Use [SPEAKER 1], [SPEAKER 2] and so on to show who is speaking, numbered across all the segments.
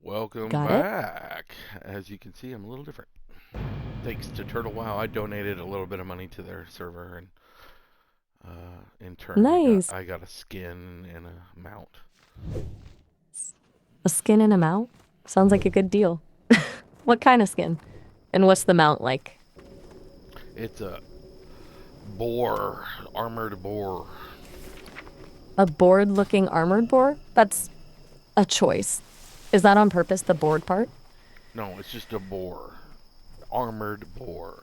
[SPEAKER 1] Welcome
[SPEAKER 2] Got it?
[SPEAKER 1] back. As you can see, I'm a little different. Thanks to Turtle Wow, I donated a little bit of money to their server, and in turn, I got
[SPEAKER 2] Nice.
[SPEAKER 1] I got a skin and a mount.
[SPEAKER 2] A skin and a mount? Sounds like a good deal. What kind of skin? And what's the mount like?
[SPEAKER 1] It's a boar, armored boar.
[SPEAKER 2] A board looking armored boar? That's a choice. Is that on purpose, the board part?
[SPEAKER 1] No, it's just a boar, armored boar.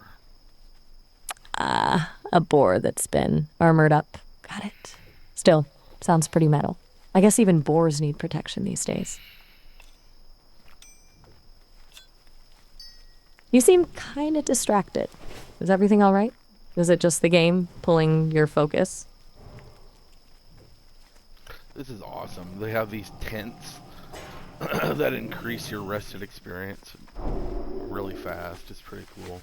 [SPEAKER 2] A boar that's been armored up. Got it. Still, sounds pretty metal. I guess even boars need protection these days. You seem kind of distracted. Is everything all right? Is it just the game pulling your focus?
[SPEAKER 1] This is awesome. They have these tents that increase your rested experience really fast. It's pretty cool.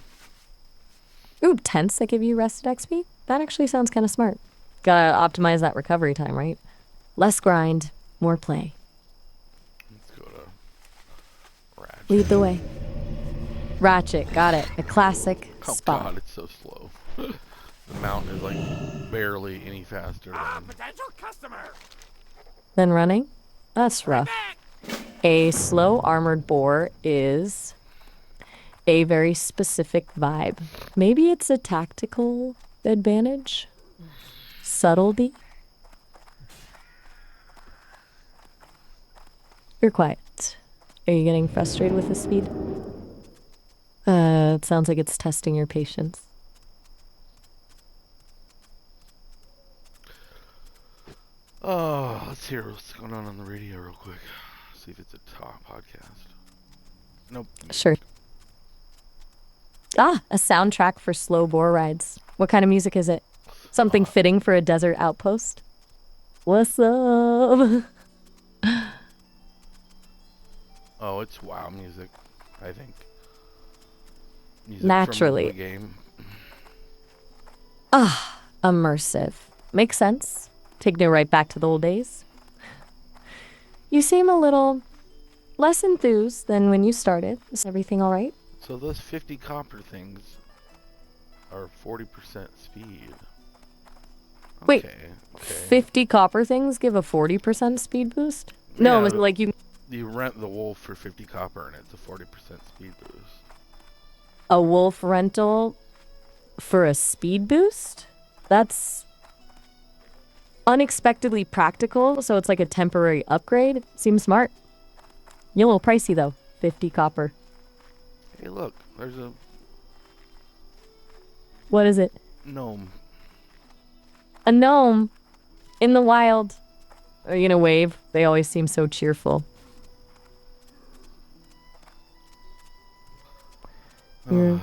[SPEAKER 2] Ooh, tents that give you rested XP? That actually sounds kind of smart. Gotta optimize that recovery time, right? Less grind, more play.
[SPEAKER 1] Let's go to Ratchet.
[SPEAKER 2] Lead the way. Ratchet, got it. A classic
[SPEAKER 1] Oh
[SPEAKER 2] spot.
[SPEAKER 1] god, it's so slow. The mountain is like barely any faster than...
[SPEAKER 3] Potential customer.
[SPEAKER 2] Then running? That's rough. A slow armored boar is a very specific vibe. Maybe it's a tactical advantage? Subtlety? You're quiet. Are you getting frustrated with the speed? It sounds like it's testing your patience.
[SPEAKER 1] Oh, let's hear what's going on the radio real quick. See if it's a top podcast. Nope.
[SPEAKER 2] Sure. Ah, a soundtrack for slow boar rides. What kind of music is it? Something fitting for a desert outpost? What's up?
[SPEAKER 1] Oh, it's WoW music, I think. Music
[SPEAKER 2] Naturally.
[SPEAKER 1] from the game.
[SPEAKER 2] Ah, immersive. Makes sense. Taking you right back to the old days. You seem a little less enthused than when you started. Is everything all right?
[SPEAKER 1] So those 50 copper things are 40% speed.
[SPEAKER 2] Wait,
[SPEAKER 1] Okay.
[SPEAKER 2] 50 copper things give a 40% speed boost? No,
[SPEAKER 1] Yeah,
[SPEAKER 2] it's like you...
[SPEAKER 1] You rent the wolf for 50 copper and it's a 40% speed boost.
[SPEAKER 2] A wolf rental for a speed boost? That's unexpectedly practical, so it's like a temporary upgrade. Seems smart. You're a little pricey though. 50 copper.
[SPEAKER 1] Hey, look, there's a
[SPEAKER 2] What is it?
[SPEAKER 1] gnome.
[SPEAKER 2] A gnome in the wild. Are you gonna wave? They always seem so cheerful. You're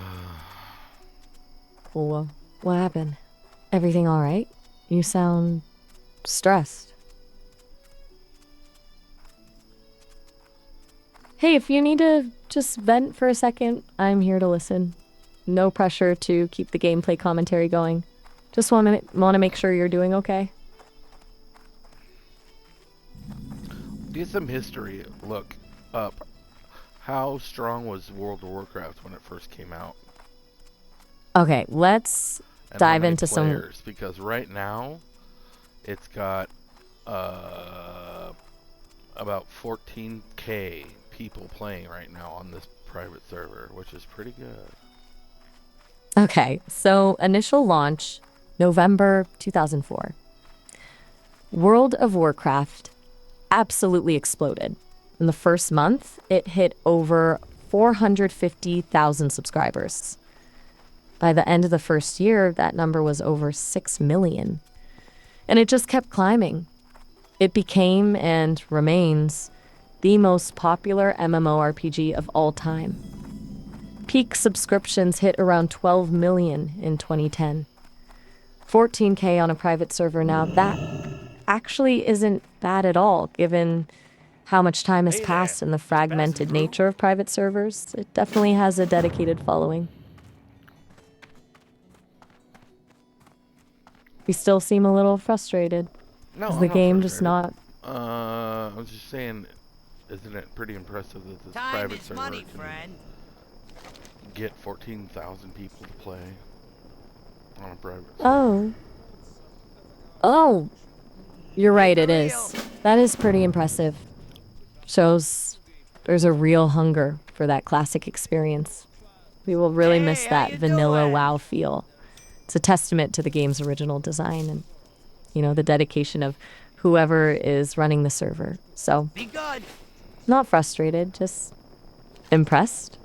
[SPEAKER 2] cool. What happened? Everything all right? You sound stressed. Hey, if you need to just vent for a second, I'm here to listen. No pressure to keep the gameplay commentary going. Just want to make sure you're doing okay.
[SPEAKER 1] Get some history. Look up. How strong was World of Warcraft when it first came out?
[SPEAKER 2] Okay, let's
[SPEAKER 1] And
[SPEAKER 2] dive
[SPEAKER 1] how many
[SPEAKER 2] into some...
[SPEAKER 1] players? Because right now, it's got about 14K people playing right now on this private server, which is pretty good.
[SPEAKER 2] Okay, so initial launch, November 2004. World of Warcraft absolutely exploded. In the first month, it hit over 450,000 subscribers. By the end of the first year, that number was over 6 million. And it just kept climbing. It became and remains the most popular MMORPG of all time. Peak subscriptions hit around 12 million in 2010. 14K on a private server now. That actually isn't bad at all, given how much time has passed and the fragmented nature of private servers. It definitely has a dedicated following. You still seem a little frustrated.
[SPEAKER 1] No,
[SPEAKER 2] Is
[SPEAKER 1] I'm
[SPEAKER 2] the
[SPEAKER 1] not
[SPEAKER 2] game just
[SPEAKER 1] frustrated.
[SPEAKER 2] not...
[SPEAKER 1] I was just saying, Isn't it pretty impressive that this
[SPEAKER 3] Time
[SPEAKER 1] private
[SPEAKER 3] is
[SPEAKER 1] server
[SPEAKER 3] money,
[SPEAKER 1] can
[SPEAKER 3] friend.
[SPEAKER 1] get 14,000 people to play on a private server?
[SPEAKER 2] Oh. Oh, you're right, it
[SPEAKER 3] Keep it
[SPEAKER 2] is. That is pretty impressive. Shows there's a real hunger for that classic experience. We will really miss
[SPEAKER 3] Hey, how
[SPEAKER 2] that
[SPEAKER 3] you
[SPEAKER 2] vanilla
[SPEAKER 3] doing?
[SPEAKER 2] WoW feel. It's a testament to the game's original design and, the dedication of whoever is running the server. So,
[SPEAKER 3] Be good.
[SPEAKER 2] not frustrated, just impressed.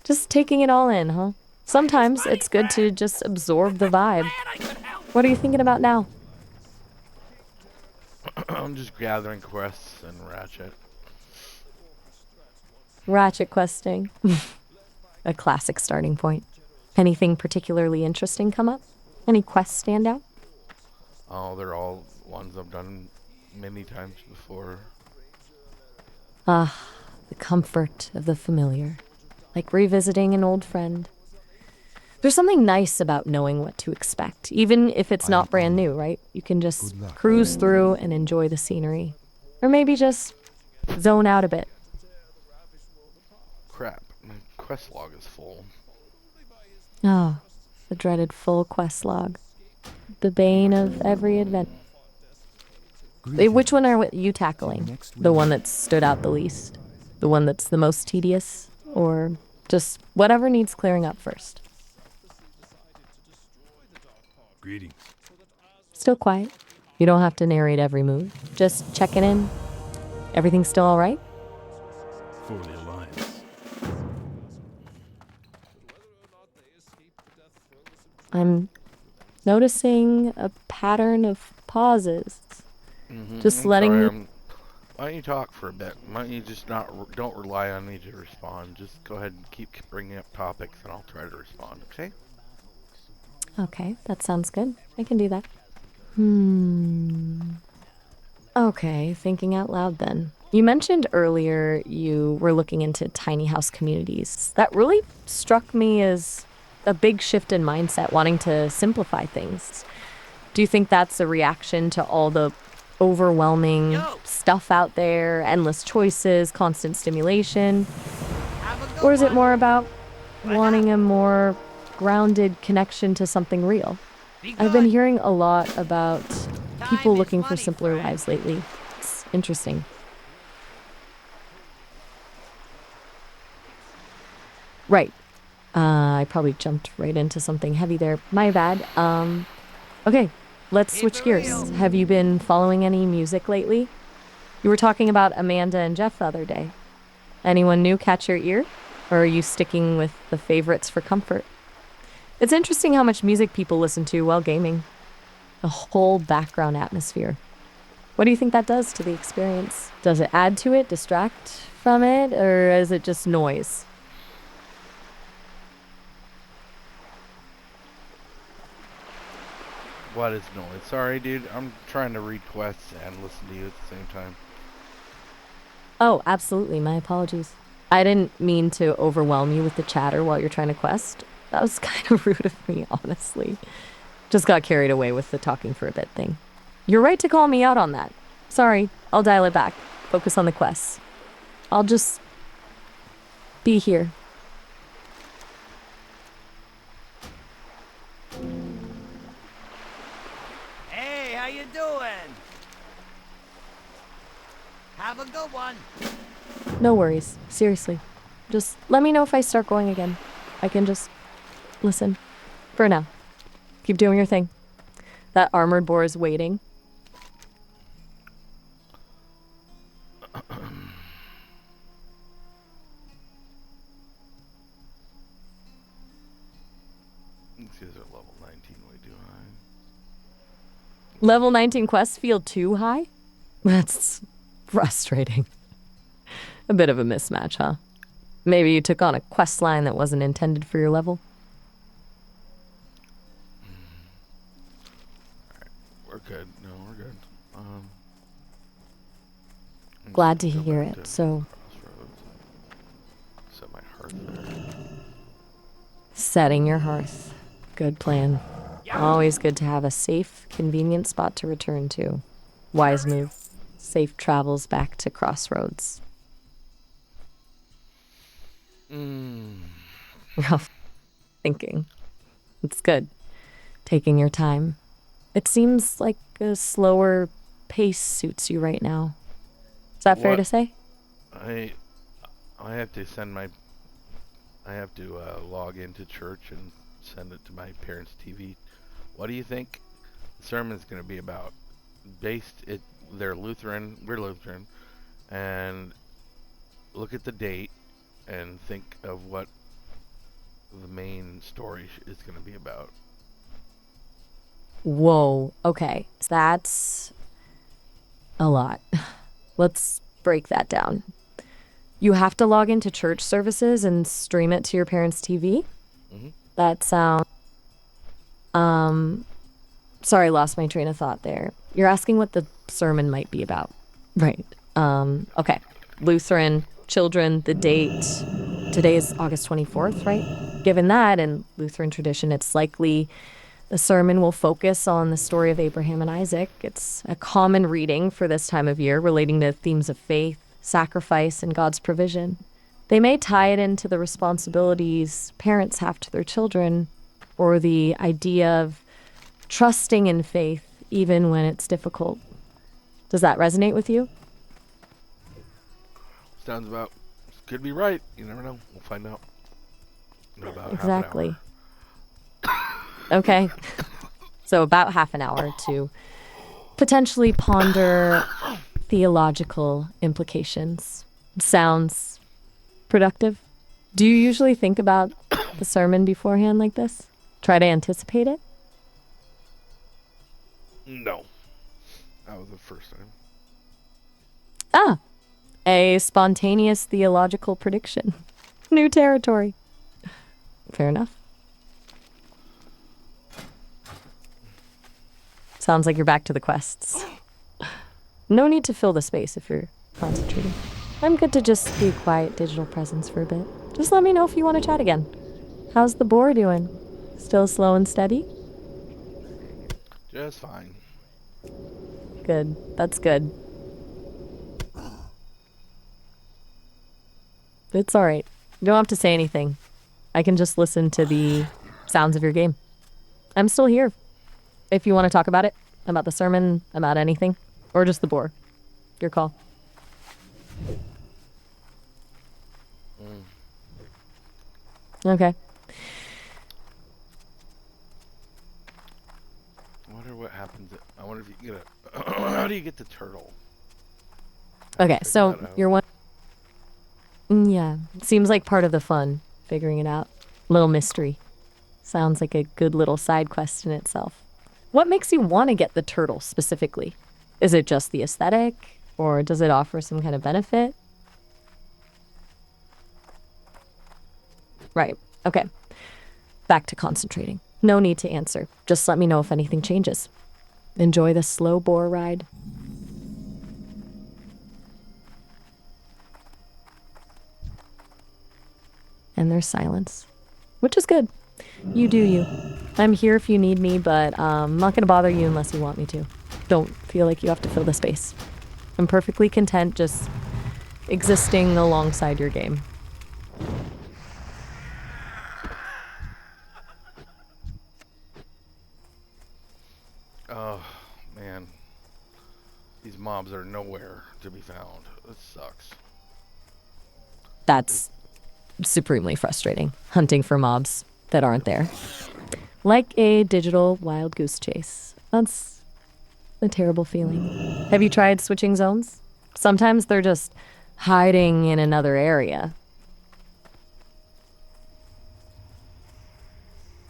[SPEAKER 2] Just taking it all in, huh? Sometimes it's good to just absorb the vibe. What are you thinking about now?
[SPEAKER 1] I'm just gathering quests and Ratchet.
[SPEAKER 2] Ratchet questing. A classic starting point. Anything particularly interesting come up? Any quests stand out?
[SPEAKER 1] Oh, they're all ones I've done many times before.
[SPEAKER 2] Ah, the comfort of the familiar. Like revisiting an old friend. There's something nice about knowing what to expect, even if it's not brand new, right? You can just cruise through and enjoy the scenery. Or maybe just zone out a bit.
[SPEAKER 1] Crap, my quest log is full.
[SPEAKER 2] Oh, the dreaded full quest log. The bane of every adventure. Which one are you tackling? The one that stood out the least? The one that's the most tedious? Or just whatever needs clearing up first?
[SPEAKER 4] Greetings.
[SPEAKER 2] Still quiet. You don't have to narrate every move. Just checking in. Everything's still all right?
[SPEAKER 4] For the Alliance.
[SPEAKER 2] I'm noticing a pattern of pauses. Just
[SPEAKER 1] I'm
[SPEAKER 2] letting
[SPEAKER 1] sorry,
[SPEAKER 2] me...
[SPEAKER 1] why don't you talk for a bit? Why don't you just don't rely on me to respond? Just go ahead and keep bringing up topics and I'll try to respond, okay?
[SPEAKER 2] Okay, that sounds good. I can do that. Okay, thinking out loud then. You mentioned earlier you were looking into tiny house communities. That really struck me as a big shift in mindset, wanting to simplify things. Do you think that's a reaction to all the overwhelming stuff out there, endless choices, constant stimulation?
[SPEAKER 3] Have a good
[SPEAKER 2] Or is it
[SPEAKER 3] one.
[SPEAKER 2] more about wanting a more grounded connection to something real?
[SPEAKER 3] Be
[SPEAKER 2] I've been
[SPEAKER 3] good.
[SPEAKER 2] hearing a lot about people
[SPEAKER 3] Time is
[SPEAKER 2] looking for
[SPEAKER 3] money,
[SPEAKER 2] simpler
[SPEAKER 3] friend.
[SPEAKER 2] lives lately. It's interesting. Right. I probably jumped right into something heavy there. My bad. Okay, let's
[SPEAKER 3] Keep
[SPEAKER 2] switch
[SPEAKER 3] it
[SPEAKER 2] gears.
[SPEAKER 3] real.
[SPEAKER 2] Have you been following any music lately? You were talking about Amanda and Jeff the other day. Anyone new catch your ear? Or are you sticking with the favorites for comfort? It's interesting how much music people listen to while gaming. A whole background atmosphere. What do you think that does to the experience? Does it add to it, distract from it, or is it just noise?
[SPEAKER 1] What is noise? Sorry, dude. I'm trying to read quests and listen to you at the same time.
[SPEAKER 2] Oh, absolutely. My apologies. I didn't mean to overwhelm you with the chatter while you're trying to quest. That was kind of rude of me, honestly. Just got carried away with the talking for a bit thing. You're right to call me out on that. Sorry, I'll dial it back. Focus on the quests. I'll just be here.
[SPEAKER 3] Hey, how you doing? Have a good one.
[SPEAKER 2] No worries. Seriously. Just let me know if I start going again. I can just listen. For now. Keep doing your thing. That armored boar is waiting.
[SPEAKER 1] These guys are level 19 way too high.
[SPEAKER 2] Level 19 quests feel too high? That's frustrating. A bit of a mismatch, huh? Maybe you took on a quest line that wasn't intended for your level?
[SPEAKER 1] We're good. No, we're good. I'm
[SPEAKER 2] Glad
[SPEAKER 1] just
[SPEAKER 2] to
[SPEAKER 1] gonna go
[SPEAKER 2] hear
[SPEAKER 1] back
[SPEAKER 2] it.
[SPEAKER 1] to
[SPEAKER 2] So,
[SPEAKER 1] Crossroads. Set my hearth there.
[SPEAKER 2] setting your hearth. Good plan. Always good to have a safe, convenient spot to return to. Wise move. Safe travels back to Crossroads. Rough thinking. It's good. Taking your time. It seems like a slower pace suits you right now. Is that fair
[SPEAKER 1] What?
[SPEAKER 2] to say?
[SPEAKER 1] I have to log into church and send it to my parents' TV. What do you think the sermon's going to be about? They're Lutheran, we're Lutheran, and look at the date and think of what the main story is going to be about.
[SPEAKER 2] Whoa. Okay. That's a lot. Let's break that down. You have to log into church services and stream it to your parents' TV?
[SPEAKER 1] Mhm.
[SPEAKER 2] That sounds... Sorry, lost my train of thought there. You're asking what the sermon might be about. Right. Okay. Lutheran, children, the date. Today is August 24th, right? Given that, in Lutheran tradition, it's likely the sermon will focus on the story of Abraham and Isaac. It's a common reading for this time of year, relating to themes of faith, sacrifice, and God's provision. They may tie it into the responsibilities parents have to their children, or the idea of trusting in faith even when it's difficult. Does that resonate with you?
[SPEAKER 1] Sounds about, could be right. You never know. We'll find out in about
[SPEAKER 2] Exactly.
[SPEAKER 1] half an hour.
[SPEAKER 2] Okay. So about half an hour to potentially ponder theological implications. Sounds productive. Do you usually think about the sermon beforehand like this? Try to anticipate it?
[SPEAKER 1] No. That was the first time.
[SPEAKER 2] Ah, a spontaneous theological prediction. New territory. Fair enough. Sounds like you're back to the quests. No need to fill the space if you're concentrating. I'm good to just be a quiet digital presence for a bit. Just let me know if you want to chat again. How's the boar doing? Still slow and steady?
[SPEAKER 1] Just fine.
[SPEAKER 2] Good. That's good. It's alright. You don't have to say anything. I can just listen to the sounds of your game. I'm still here. If you want to talk about it, about the sermon, about anything, or just the boar. Your call. Okay.
[SPEAKER 1] I wonder what happens. I wonder if you get a. How do you get the turtle?
[SPEAKER 2] Okay,
[SPEAKER 1] Figure
[SPEAKER 2] so
[SPEAKER 1] that out.
[SPEAKER 2] you're one. Yeah, seems like part of the fun, figuring it out. Little mystery. Sounds like a good little side quest in itself. What makes you want to get the turtle specifically? Is it just the aesthetic, or does it offer some kind of benefit? Right, okay. Back to concentrating. No need to answer. Just let me know if anything changes. Enjoy the slow boar ride. And there's silence, which is good. You do you. I'm here if you need me, but I'm not going to bother you unless you want me to. Don't feel like you have to fill the space. I'm perfectly content just existing alongside your game.
[SPEAKER 1] Oh, man. These mobs are nowhere to be found. This sucks.
[SPEAKER 2] That's supremely frustrating, hunting for mobs that aren't there. Like a digital wild goose chase. That's a terrible feeling. Have you tried switching zones? Sometimes they're just hiding in another area.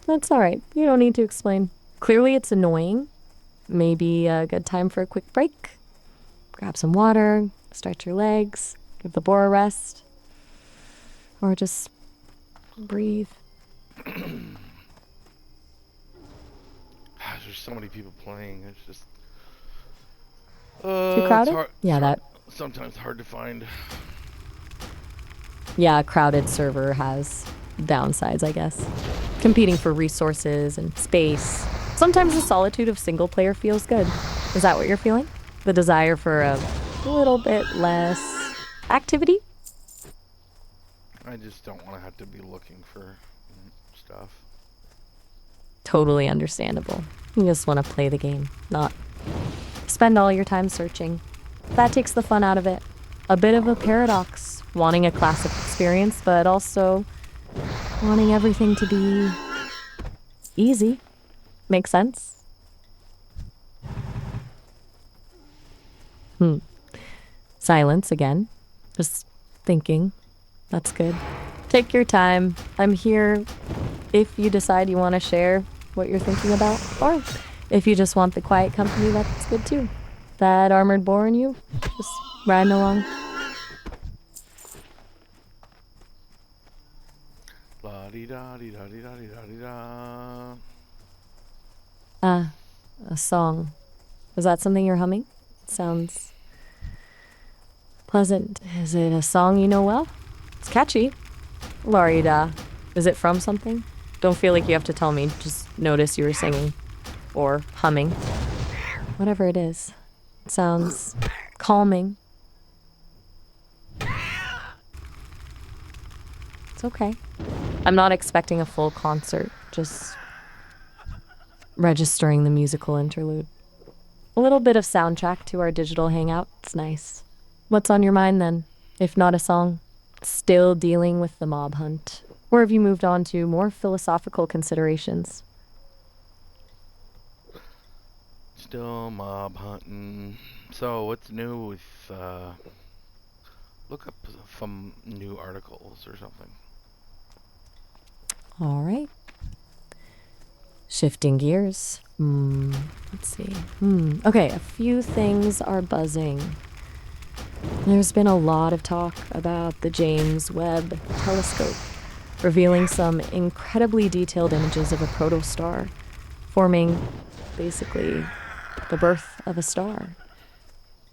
[SPEAKER 2] That's all right. You don't need to explain. Clearly it's annoying. Maybe a good time for a quick break. Grab some water, stretch your legs, give the boar a rest. Or just breathe.
[SPEAKER 1] There's so many people playing. It's just
[SPEAKER 2] Too crowded? Yeah, that.
[SPEAKER 1] Sometimes hard to find.
[SPEAKER 2] Yeah, a crowded server has downsides, I guess. Competing for resources and space. Sometimes the solitude of single player feels good. Is that what you're feeling? The desire for a little bit less activity?
[SPEAKER 1] I just don't want to have to be looking for stuff.
[SPEAKER 2] Totally understandable. You just want to play the game, not spend all your time searching. That takes the fun out of it. A bit of a paradox, wanting a classic experience, but also wanting everything to be easy. Makes sense? Silence again. Just thinking. That's good. Take your time. I'm here if you decide you want to share what you're thinking about, or if you just want the quiet company, that's good too. That armored boar in you, just riding along.
[SPEAKER 1] La di da di da di da di da di da.
[SPEAKER 2] A song. Was that something you're humming? Sounds pleasant. Is it a song you know well? It's catchy. Larida. Is it from something? Don't feel like you have to tell me. Just notice you were singing. Or humming. Whatever it is. It sounds calming. It's okay. I'm not expecting a full concert. Just registering the musical interlude. A little bit of soundtrack to our digital hangout. It's nice. What's on your mind then? If not a song? Still dealing with the mob hunt? Or have you moved on to more philosophical considerations?
[SPEAKER 1] Still mob hunting. So what's new with look up some new articles or something.
[SPEAKER 2] All right. Shifting gears. Let's see. Okay, a few things are buzzing. There's been a lot of talk about the James Webb Telescope, revealing some incredibly detailed images of a protostar, forming basically the birth of a star.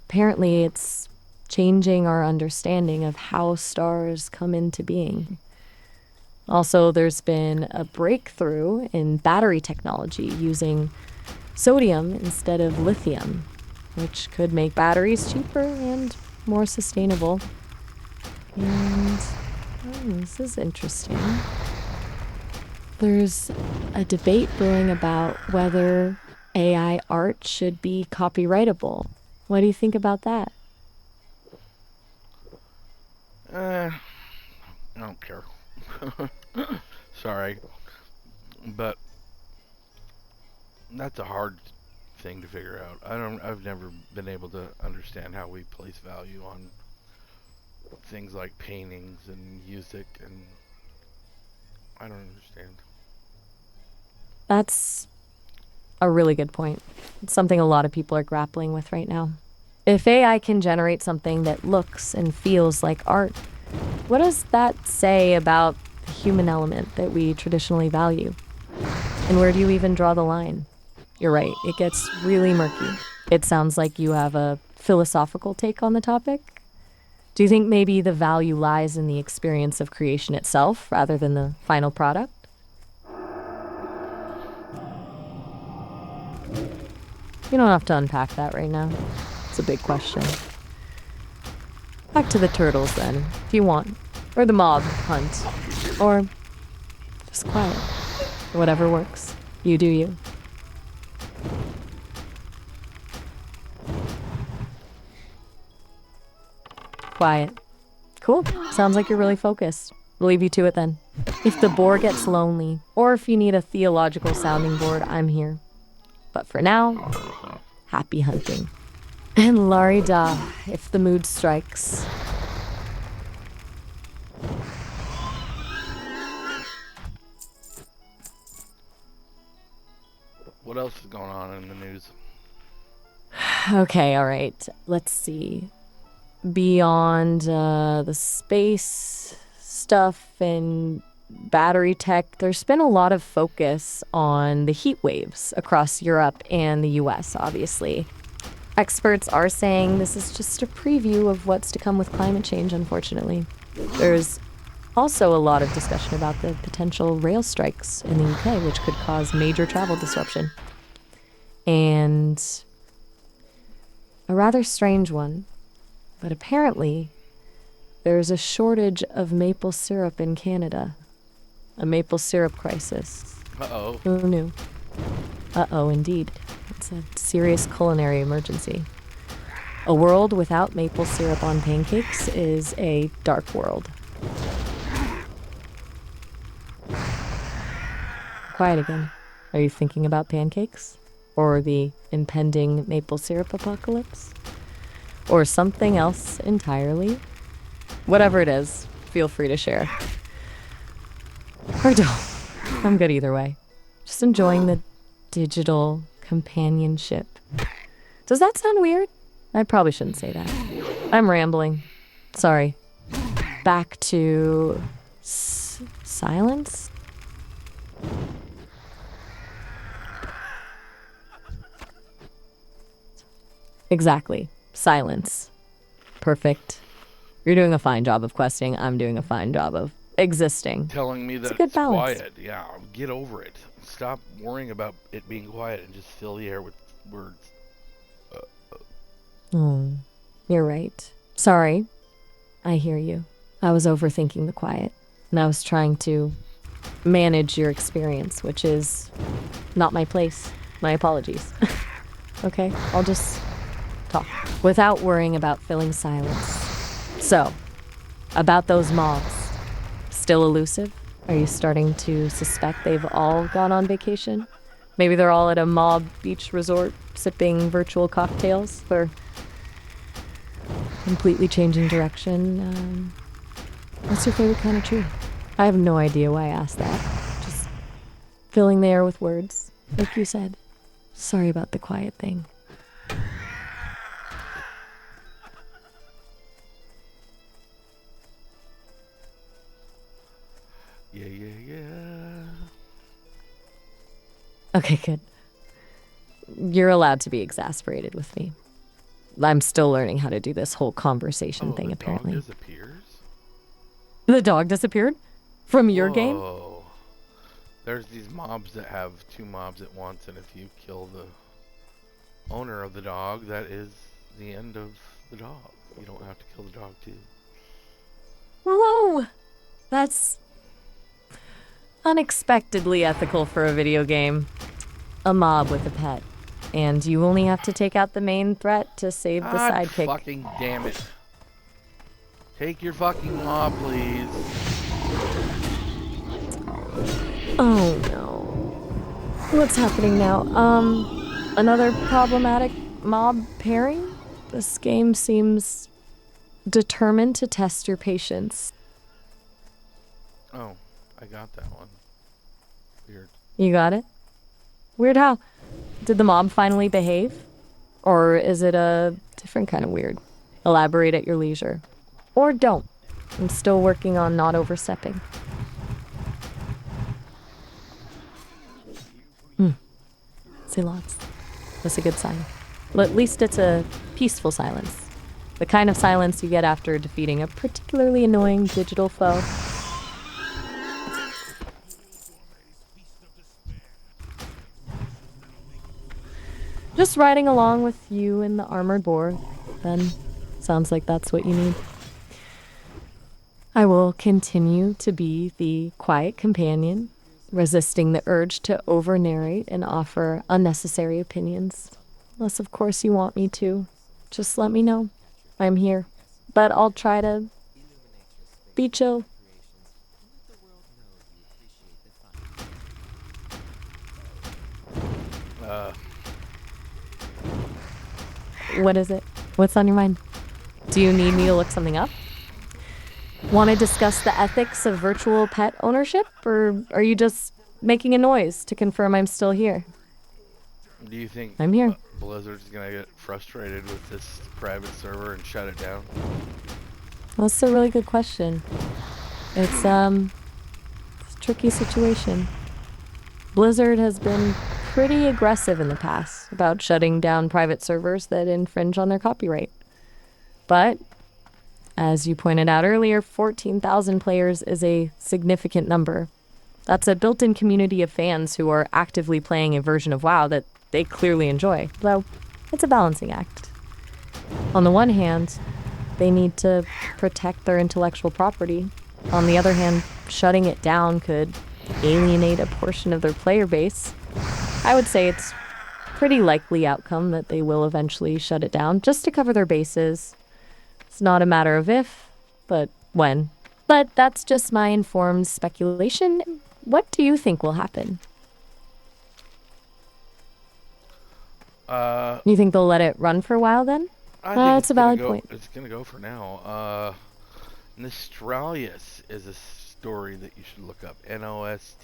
[SPEAKER 2] Apparently, it's changing our understanding of how stars come into being. Also, there's been a breakthrough in battery technology using sodium instead of lithium, which could make batteries cheaper and more sustainable. And this is interesting. There's a debate brewing about whether AI art should be copyrightable. What do you think about that?
[SPEAKER 1] I don't care. Sorry, but that's a hard thing to figure out. I've never been able to understand how we place value on things like paintings and music, and I don't understand.
[SPEAKER 2] That's a really good point. It's something a lot of people are grappling with right now. If AI can generate something that looks and feels like art, what does that say about the human element that we traditionally value? And where do you even draw the line? You're right, it gets really murky. It sounds like you have a philosophical take on the topic. Do you think maybe the value lies in the experience of creation itself rather than the final product? You don't have to unpack that right now. It's a big question. Back to the turtles then, if you want. Or the mob hunt. Or just quiet. Whatever works. You do you. Quiet. Cool. Sounds like you're really focused. We'll leave you to it then. If the boar gets lonely, or if you need a theological sounding board, I'm here. But for now, happy hunting. And Larida, if the mood strikes.
[SPEAKER 1] What else is going on in the news?
[SPEAKER 2] Okay, all right. Let's see. Beyond the space stuff and battery tech, there's been a lot of focus on the heat waves across Europe and the US, obviously. Experts are saying this is just a preview of what's to come with climate change, unfortunately. There's also a lot of discussion about the potential rail strikes in the UK, which could cause major travel disruption. And A rather strange one, but apparently there's a shortage of maple syrup in Canada. A maple syrup crisis.
[SPEAKER 1] Uh-oh.
[SPEAKER 2] Who knew? Uh-oh, indeed. It's a serious culinary emergency. A world without maple syrup on pancakes is a dark world. Quiet again. Are you thinking about pancakes? Or the impending maple syrup apocalypse? Or something else entirely? Whatever it is, feel free to share. Or don't. I'm good either way. Just enjoying the digital companionship. Does that sound weird? I probably shouldn't say that. I'm rambling. Sorry. Back to silence? Exactly. Silence. Perfect. You're doing a fine job of questing. I'm doing a fine job of existing.
[SPEAKER 1] Telling me that
[SPEAKER 2] a good
[SPEAKER 1] it's
[SPEAKER 2] balance.
[SPEAKER 1] quiet. Yeah, get over it. Stop worrying about it being quiet and just fill the air with words.
[SPEAKER 2] Oh, you're right. Sorry. I hear you. I was overthinking the quiet, and I was trying to manage your experience, which is not my place. My apologies. Okay, I'll just talk without worrying about filling silence. So, about those mobs. Still elusive? Are you starting to suspect they've all gone on vacation? Maybe they're all at a mob beach resort sipping virtual cocktails or completely changing direction. What's your favorite kind of tree? I have no idea why I asked that. Just filling the air with words, like you said. Sorry about the quiet thing.
[SPEAKER 1] Yeah.
[SPEAKER 2] Okay, good. You're allowed to be exasperated with me. I'm still learning how to do this whole conversation thing, apparently.
[SPEAKER 1] The dog disappears?
[SPEAKER 2] The dog disappeared? From your game?
[SPEAKER 1] Whoa. There's these mobs that have two mobs at once, and if you kill the owner of the dog, that is the end of the dog. You don't have to kill the dog, too.
[SPEAKER 2] Whoa! That's unexpectedly ethical for a video game. A mob with a pet. And you only have to take out the main threat to save the
[SPEAKER 1] God
[SPEAKER 2] sidekick.
[SPEAKER 1] fucking damn it. Take your fucking mob, please.
[SPEAKER 2] Oh no. What's happening now? Another problematic mob pairing? This game seems determined to test your patience.
[SPEAKER 1] Oh, I got that one. Weird.
[SPEAKER 2] You got it? Weird how? Did the mob finally behave? Or is it a different kind of weird? Elaborate at your leisure. Or don't. I'm still working on not overstepping. Say lots. That's a good sign. Well, at least it's a peaceful silence. The kind of silence you get after defeating a particularly annoying digital foe. Just riding along with you in the armored boar, then. Sounds like that's what you need. I will continue to be the quiet companion, resisting the urge to over-narrate and offer unnecessary opinions. Unless, of course, you want me to. Just let me know. I'm here. But I'll try to be chill. What is it? What's on your mind? Do you need me to look something up? Want to discuss the ethics of virtual pet ownership? Or are you just making a noise to confirm I'm still here?
[SPEAKER 1] Do you think
[SPEAKER 2] I'm here.
[SPEAKER 1] Blizzard's gonna get frustrated with this private server and shut it down?
[SPEAKER 2] Well, that's a really good question. It's a tricky situation. Blizzard has been pretty aggressive in the past about shutting down private servers that infringe on their copyright. But, as you pointed out earlier, 14,000 players is a significant number. That's a built-in community of fans who are actively playing a version of WoW that they clearly enjoy, though it's a balancing act. On the one hand, they need to protect their intellectual property. On the other hand, shutting it down could alienate a portion of their player base. I would say it's pretty likely outcome that they will eventually shut it down just to cover their bases. It's not a matter of if, but when. But that's just my informed speculation. What do you think will happen? You think they'll let it run for a while then?
[SPEAKER 1] I think
[SPEAKER 2] That's
[SPEAKER 1] it's
[SPEAKER 2] a
[SPEAKER 1] gonna
[SPEAKER 2] valid
[SPEAKER 1] go,
[SPEAKER 2] point.
[SPEAKER 1] It's gonna go for now. Nostralius is a story that you should look up. Nostrilaus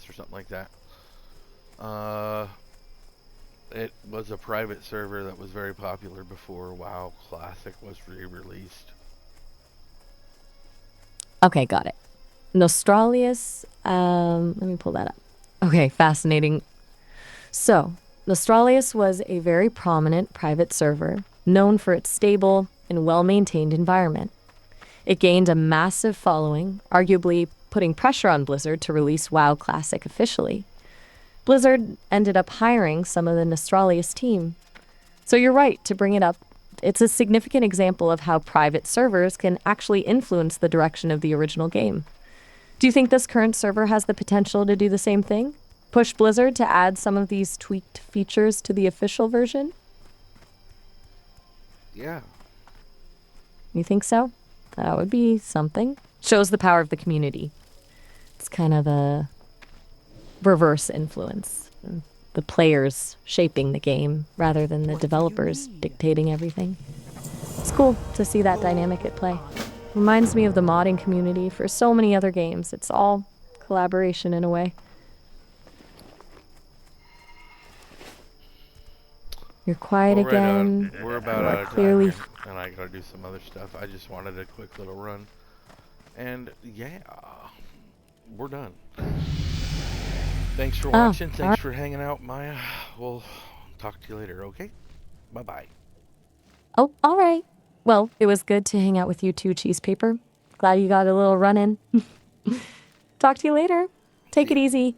[SPEAKER 1] or something like that. It was a private server that was very popular before WoW Classic was re-released.
[SPEAKER 2] Okay, got it. Nostralius, let me pull that up. Okay, fascinating. So, Nostralius was a very prominent private server, known for its stable and well-maintained environment. It gained a massive following, arguably putting pressure on Blizzard to release WoW Classic officially. Blizzard ended up hiring some of the Nostralius team. So you're right to bring it up. It's a significant example of how private servers can actually influence the direction of the original game. Do you think this current server has the potential to do the same thing? Push Blizzard to add some of these tweaked features to the official version?
[SPEAKER 1] Yeah.
[SPEAKER 2] You think so? That would be something. Shows the power of the community. It's kind of a reverse influence. The players shaping the game rather than the developers dictating everything. It's cool to see that dynamic at play. Reminds me of the modding community for so many other games. It's all collaboration in a way. You're quiet
[SPEAKER 1] Well, right
[SPEAKER 2] again.
[SPEAKER 1] on. We're about
[SPEAKER 2] You
[SPEAKER 1] out
[SPEAKER 2] are
[SPEAKER 1] of
[SPEAKER 2] clearly
[SPEAKER 1] time, and I gotta do some other stuff. I just wanted a quick little run. And yeah, we're done. Thanks for watching. Thanks for hanging out, Maya. We'll talk to you later, okay? Bye-bye.
[SPEAKER 2] Oh, all right. Well, it was good to hang out with you too, Cheese Paper. Glad you got a little run in. Talk to you later. Take it easy.